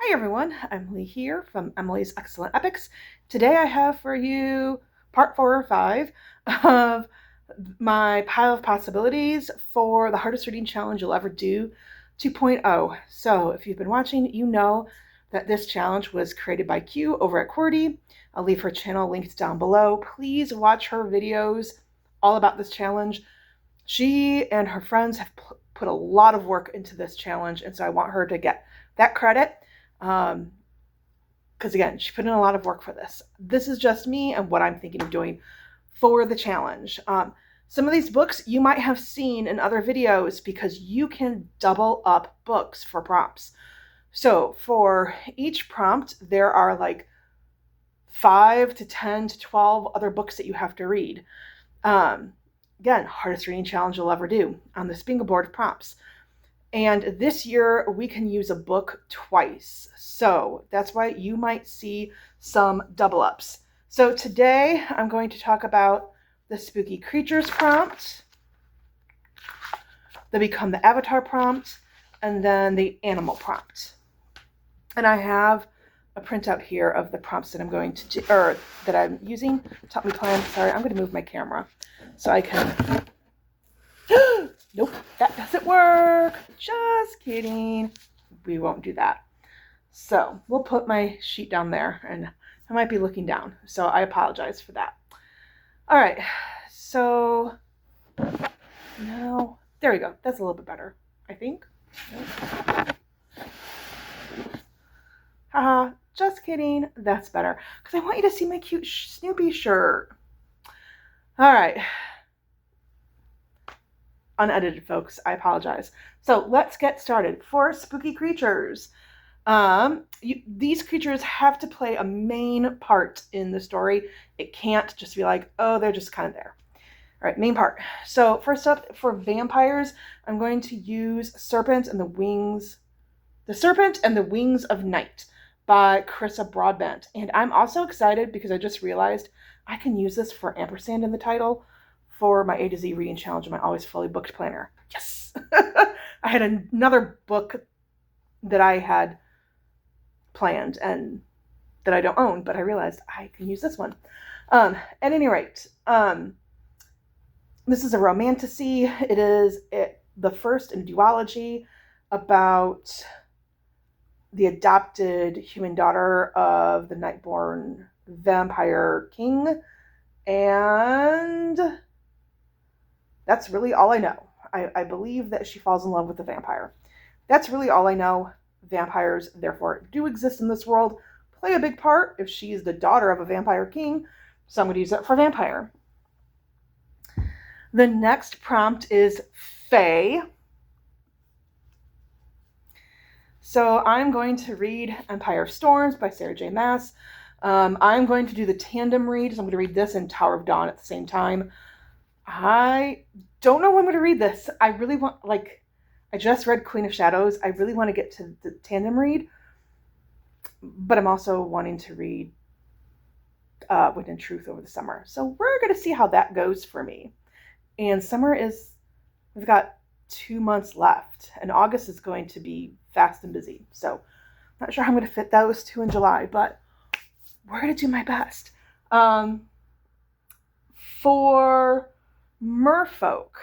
Hi everyone, Emily here from Emily's Excellent Epics. Today I have for you part 4 or 5 of my pile of possibilities for the hardest reading challenge you'll ever do 2.0. So if you've been watching, you know that this challenge was created by Q over at QWERTY. I'll leave her channel linked down below. Please watch her videos all about this challenge. She and her friends have put a lot of work into this challenge, and so I want her to get that credit. Because again, she put in a lot of work for this. This is just me and what I'm thinking of doing for the challenge. Some of these books you might have seen in other videos because you can double up books for prompts. So for each prompt, there are like 5 to 10 to 12 other books that you have to read. Again, hardest reading challenge you'll ever do on this bingo board of prompts. And this year we can use a book twice. So that's why you might see some double ups. So today I'm going to talk about the Spooky Creatures prompt, the Become the Avatar prompt, and then the Animal prompt. And I have a printout here of the prompts that I'm going to do, or that I'm using. Taught me plan. Sorry, I'm going to move my camera so I can. Nope, that doesn't work. Just kidding. We won't do that. So we'll put my sheet down there, and I might be looking down, so I apologize for that. All right, so now, there we go. That's a little bit better, I think. Haha, just kidding. That's better, because I want you to see my cute Snoopy shirt. All right. Unedited, folks. I apologize. So let's get started. For Spooky Creatures, these creatures have to play a main part in the story. It can't just be like, oh, they're just kind of there. All right, main part. So first up, for vampires, I'm going to use The Serpent and the Wings of Night by Carissa Broadbent. And I'm also excited because I just realized I can use this for ampersand in the title for my A to Z reading challenge in my Always Fully Booked planner. Yes! I had another book that I had planned and that I don't own, but I realized I can use this one. At any rate, this is a romantasy. It is the first in a duology about the adopted human daughter of the Nightborn vampire king, and that's really all I know. I believe that she falls in love with a vampire. That's really all I know. Vampires, therefore, do exist in this world, play a big part if she's the daughter of a vampire king, so I'm going to use that for vampire. The next prompt is Fae. So I'm going to read Empire of Storms by Sarah J. Maas. I'm going to do the tandem read, so I'm going to read this and Tower of Dawn at the same time. I don't know when I'm going to read this. I really want, I just read Queen of Shadows. I really want to get to the tandem read, but I'm also wanting to read Wind and Truth over the summer. So we're going to see how that goes for me. And we've got 2 months left, and August is going to be fast and busy. So not sure how I'm going to fit those 2 in July, but we're going to do my best. For Merfolk,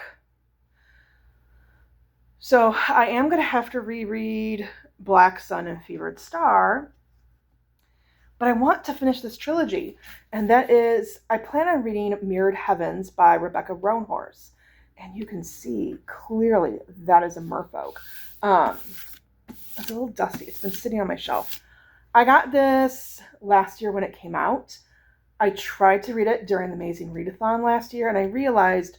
so I am going to have to reread Black Sun and Fevered Star, but I want to finish this trilogy, and that is, I plan on reading Mirrored Heavens by Rebecca Roanhorse, and you can see clearly that is a merfolk. It's a little dusty. It's been sitting on my shelf. I got this last year when it came out. I tried to read it during the Amazing Readathon last year, and I realized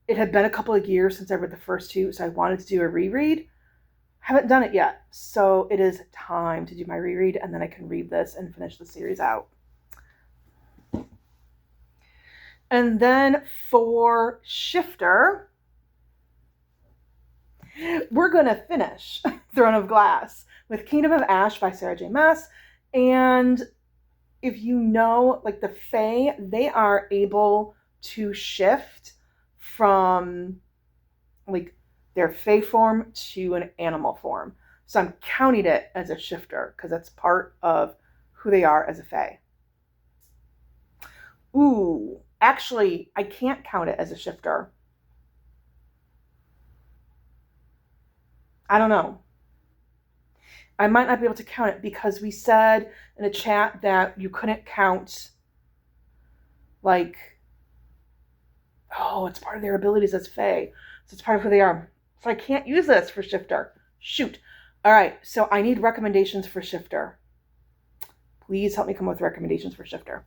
it had been a couple of years since I read the first 2, so I wanted to do a reread. Haven't done it yet, so it is time to do my reread, and then I can read this and finish the series out. And then for Shifter, we're going to finish Throne of Glass with Kingdom of Ash by Sarah J. Maas. And if you know, the Fae, they are able to shift from their Fae form to an animal form. So I'm counting it as a shifter because that's part of who they are as a fae. Ooh, actually, I can't count it as a shifter. I don't know. I might not be able to count it because we said in a chat that you couldn't count, like, oh, it's part of their abilities as fae. So it's part of who they are. So I can't use this for shifter. Shoot. All right, so I need recommendations for shifter. Please help me come up with recommendations for shifter.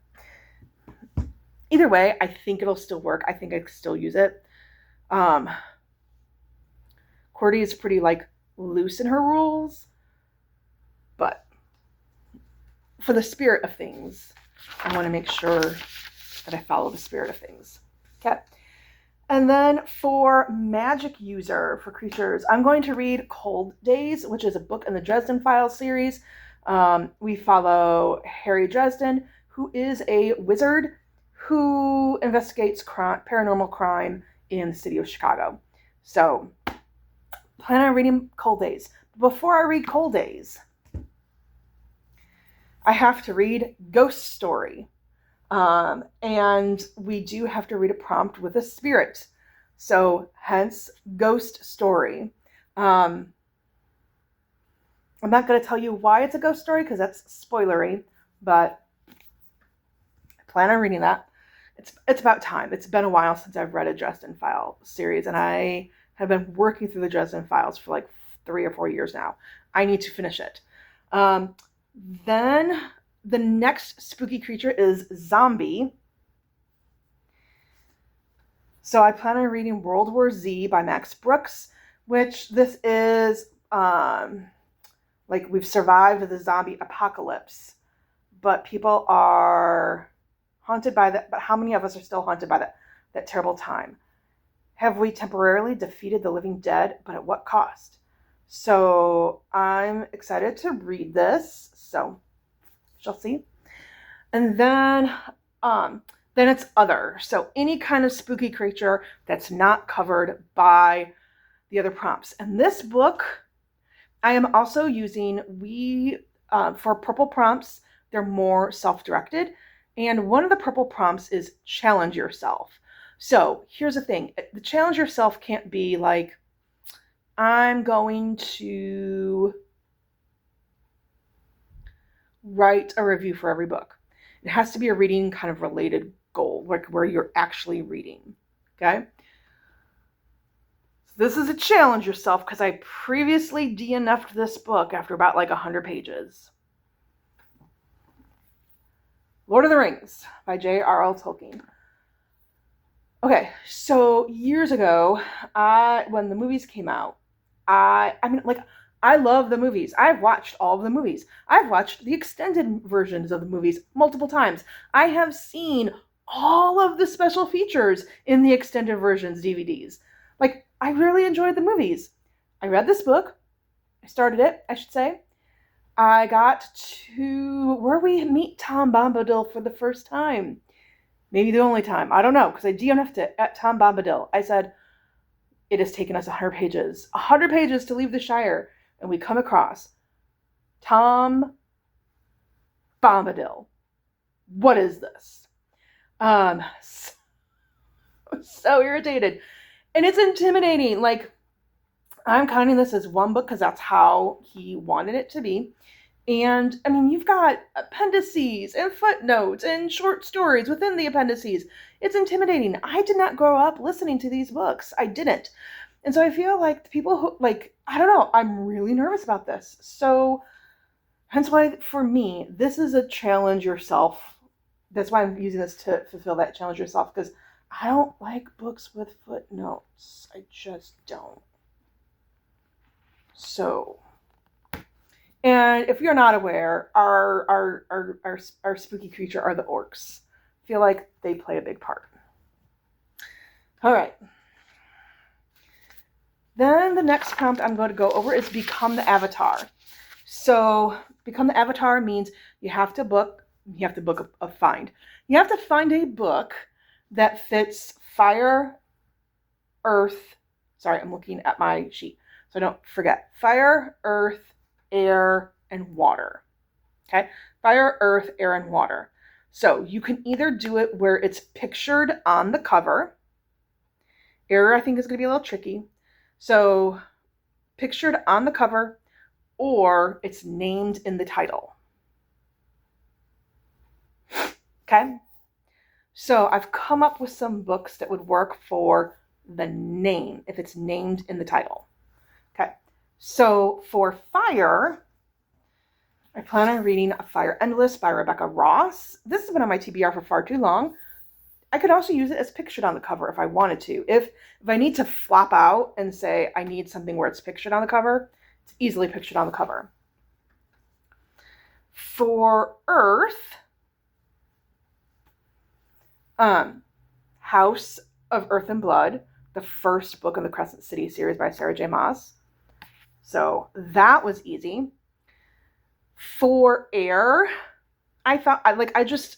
Either way, I think it'll still work. I think I can still use it. Cordy is pretty like loose in her rules, but for the spirit of things, I want to make sure that I follow the spirit of things. Okay. And then for magic user, for creatures, I'm going to read Cold Days, which is a book in the Dresden Files series. We follow Harry Dresden, who is a wizard who investigates paranormal crime in the city of Chicago. So, plan on reading Cold Days. Before I read Cold Days, I have to read Ghost Story. And we do have to read a prompt with a spirit. So, hence, Ghost Story. I'm not going to tell you why it's a ghost story because that's spoilery, but I plan on reading that. It's about time. It's been a while since I've read a Dresden File series, and I have been working through the Dresden Files for like 3 or 4 years now. I need to finish it. Then the next spooky creature is Zombie. So I plan on reading World War Z by Max Brooks, which this is like we've survived the zombie apocalypse, but people are haunted by that. But how many of us are still haunted by that terrible time? Have we temporarily defeated the living dead, but at what cost? So I'm excited to read this. So shall see. And then it's other. So any kind of spooky creature that's not covered by the other prompts. And this book, I am also using, for purple prompts, they're more self-directed. And one of the purple prompts is challenge yourself. So here's the thing. The challenge yourself can't be like, I'm going to write a review for every book. It has to be a reading kind of related goal, like where you're actually reading. Okay? So this is a challenge yourself because I previously DNF'd this book after about like 100 pages. Lord of the Rings by J.R.R. Tolkien. Okay, so years ago, when the movies came out, I love the movies. I've watched all of the movies. I've watched the extended versions of the movies multiple times. I have seen all of the special features in the extended versions DVDs. Like, I really enjoyed the movies. I read this book. I started it, I should say. I got to where we meet Tom Bombadil for the first time. Maybe the only time. I don't know, because I DNF'd it at Tom Bombadil. I said, it has taken us 100 pages. 100 pages to leave the Shire. And we come across Tom Bombadil. What is this? So irritated. And it's intimidating. Like, I'm counting this as one book because that's how he wanted it to be. And, I mean, you've got appendices and footnotes and short stories within the appendices. It's intimidating. I did not grow up listening to these books. I didn't. And so I feel like the people who, like, I don't know, I'm really nervous about this. So, hence why, for me, this is a challenge yourself. That's why I'm using this to fulfill that challenge yourself, because I don't like books with footnotes. I just don't. So, and if you're not aware, our spooky creature are the orcs. I feel like they play a big part. All right. Then the next prompt I'm going to go over is Become the Avatar. So Become the Avatar means you have to book a find. You have to find a book that fits fire, earth. Sorry, I'm looking at my sheet so I don't forget. Fire, earth, air, and water. Okay? Fire, earth, air, and water. So you can either do it where it's pictured on the cover. Air, I think, is going to be a little tricky. So pictured on the cover, or it's named in the title. Okay? So I've come up with some books that would work for the name, if it's named in the title. Okay? So for Fire, I plan on reading Fire Endless by Rebecca Ross. This has been on my TBR for far too long. I could also use it as pictured on the cover if I wanted to. If I need to flop out and say I need something where it's pictured on the cover, it's easily pictured on the cover. For Earth, House of Earth and Blood, the first book in the Crescent City series by Sarah J. Maas. So that was easy. For Air, I just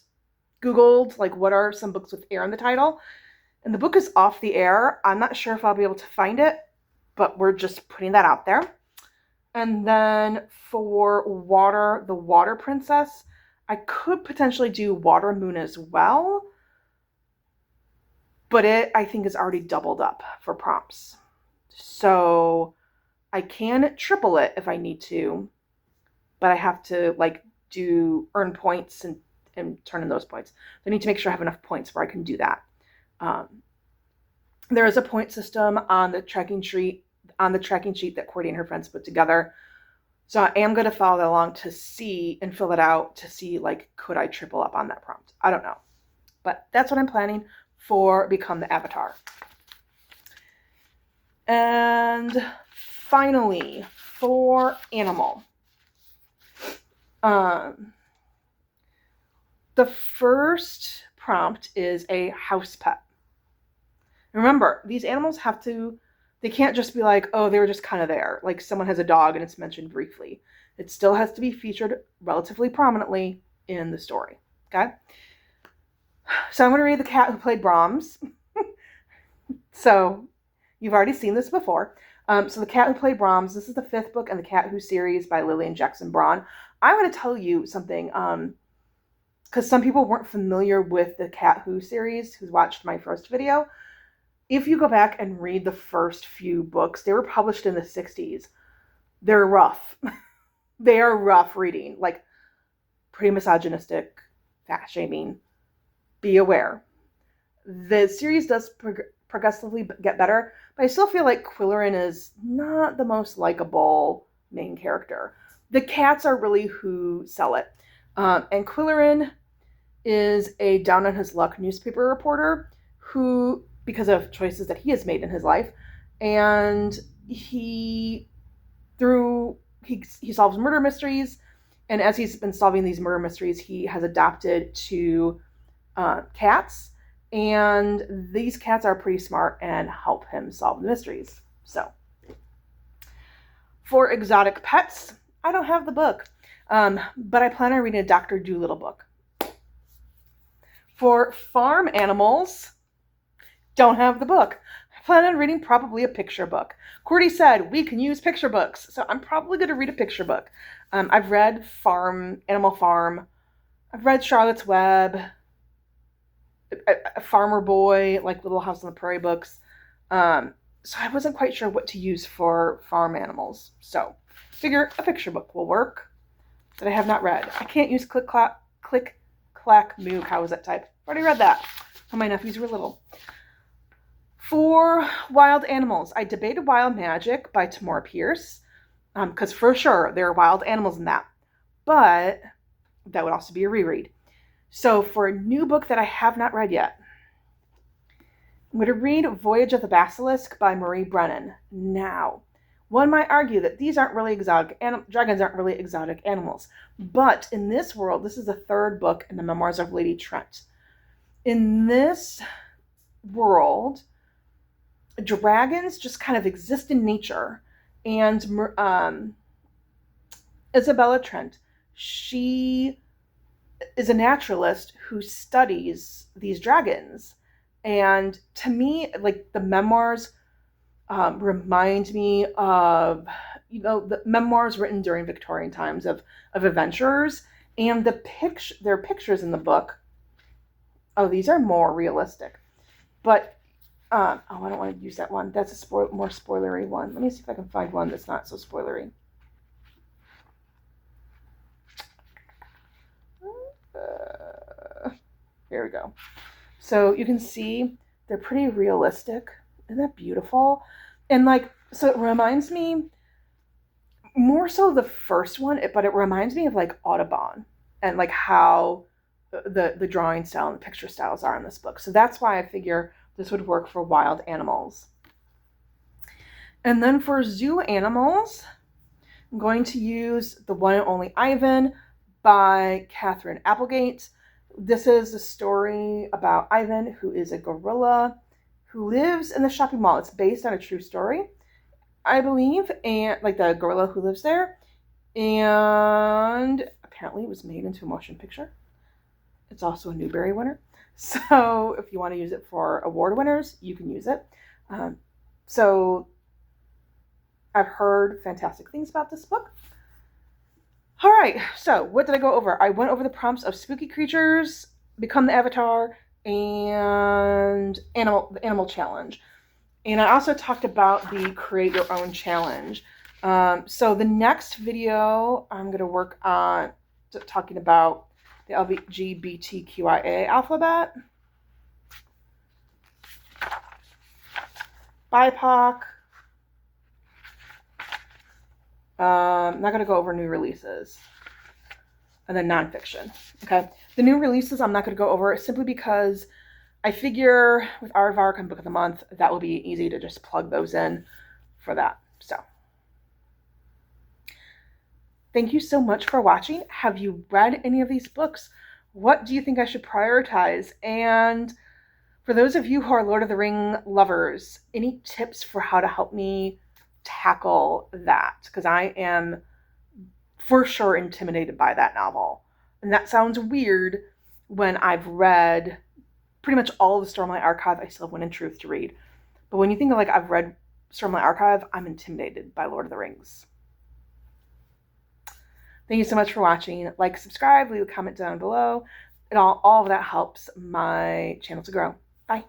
Googled what are some books with air in the title, and the book is Off the Air. I'm not sure if I'll be able to find it, but we're just putting that out there. And then for Water, The Water Princess, I could potentially do Water Moon as well, but it, I think, is already doubled up for prompts. So I can triple it if I need to, but I have to earn points and turn in those points. So I need to make sure I have enough points where I can do that. There is a point system on the tracking sheet that Cordy and her friends put together. So I am going to follow that along to see and fill it out to see could I triple up on that prompt? I don't know. But that's what I'm planning for Become the Avatar. And finally, for Animal. The first prompt is a house pet. Remember, these animals they can't just be oh, they were just kind of there. Someone has a dog and it's mentioned briefly. It still has to be featured relatively prominently in the story. Okay? So I'm going to read The Cat Who Played Brahms. So you've already seen this before. So The Cat Who Played Brahms, this is the 5th book in the Cat Who series by Lillian Jackson Braun. I'm going to tell you something, because some people weren't familiar with the Cat Who series who's watched my first video. If you go back and read the first few books, they were published in the 60s. They're rough. They are rough reading, pretty misogynistic, fat-shaming. Be aware. The series does progressively get better, but I still feel like Quillerin is not the most likable main character. The cats are really who sell it. And Quillerin is a down-on-his-luck newspaper reporter who, because of choices that he has made in his life, and he solves murder mysteries, and as he's been solving these murder mysteries, he has adopted 2 cats, and these cats are pretty smart and help him solve the mysteries. So, for exotic pets, I don't have the book, but I plan on reading a Dr. Dolittle book. For farm animals, don't have the book. I plan on reading probably a picture book. Cordy said we can use picture books, so I'm probably going to read a picture book. I've read Animal Farm. I've read Charlotte's Web, a Farmer Boy, Little House on the Prairie books. So I wasn't quite sure what to use for farm animals. So figure a picture book will work that I have not read. I can't use Click, Clack, Moo. How was that type? I've already read that when my nephews were little. For wild animals, I debated Wild Magic by Tamora Pierce, because for sure there are wild animals in that. But that would also be a reread. So for a new book that I have not read yet, I'm going to read Voyage of the Basilisk by Marie Brennan. Now, one might argue that these aren't really dragons aren't really exotic animals. But in this world, this is the 3rd book in the Memoirs of Lady Trent. In this world, dragons just kind of exist in nature. And Isabella Trent, she is a naturalist who studies these dragons. And to me, the memoirs remind me of, the memoirs written during Victorian times of adventurers, and their pictures in the book. Oh, these are more realistic, but I don't want to use that one. That's a more spoilery one. Let me see if I can find one that's not so spoilery. Here we go. So you can see they're pretty realistic. Isn't that beautiful? And so it reminds me more so the first one, but it reminds me of Audubon and how the drawing style and the picture styles are in this book. So that's why I figure this would work for wild animals. And then for zoo animals, I'm going to use The One and Only Ivan by Catherine Applegate. This is a story about Ivan, who is a gorilla who lives in the shopping mall. It's based on a true story, I believe, and the gorilla who lives there. And apparently it was made into a motion picture. It's also a Newbery winner. So if you want to use it for award winners, you can use it. So I've heard fantastic things about this book. All right, so what did I go over? I went over the prompts of spooky creatures, become the avatar, and the animal challenge. And I also talked about the create your own challenge. So the next video, I'm going to work on talking about the LGBTQIA alphabet, BIPOC. I'm not going to go over new releases. And then nonfiction. Okay. The new releases I'm not going to go over simply because I figure with Aardvark and Book of the Month, that will be easy to just plug those in for that. So thank you so much for watching. Have you read any of these books? What do you think I should prioritize? And for those of you who are Lord of the Ring lovers, any tips for how to help me tackle that? Because I am for sure intimidated by that novel. And that sounds weird when I've read pretty much all of the Stormlight Archive. I still have One in Truth to read. But when you think of I've read Stormlight Archive, I'm intimidated by Lord of the Rings. Thank you so much for watching. Like, subscribe, leave a comment down below. All of that helps my channel to grow. Bye.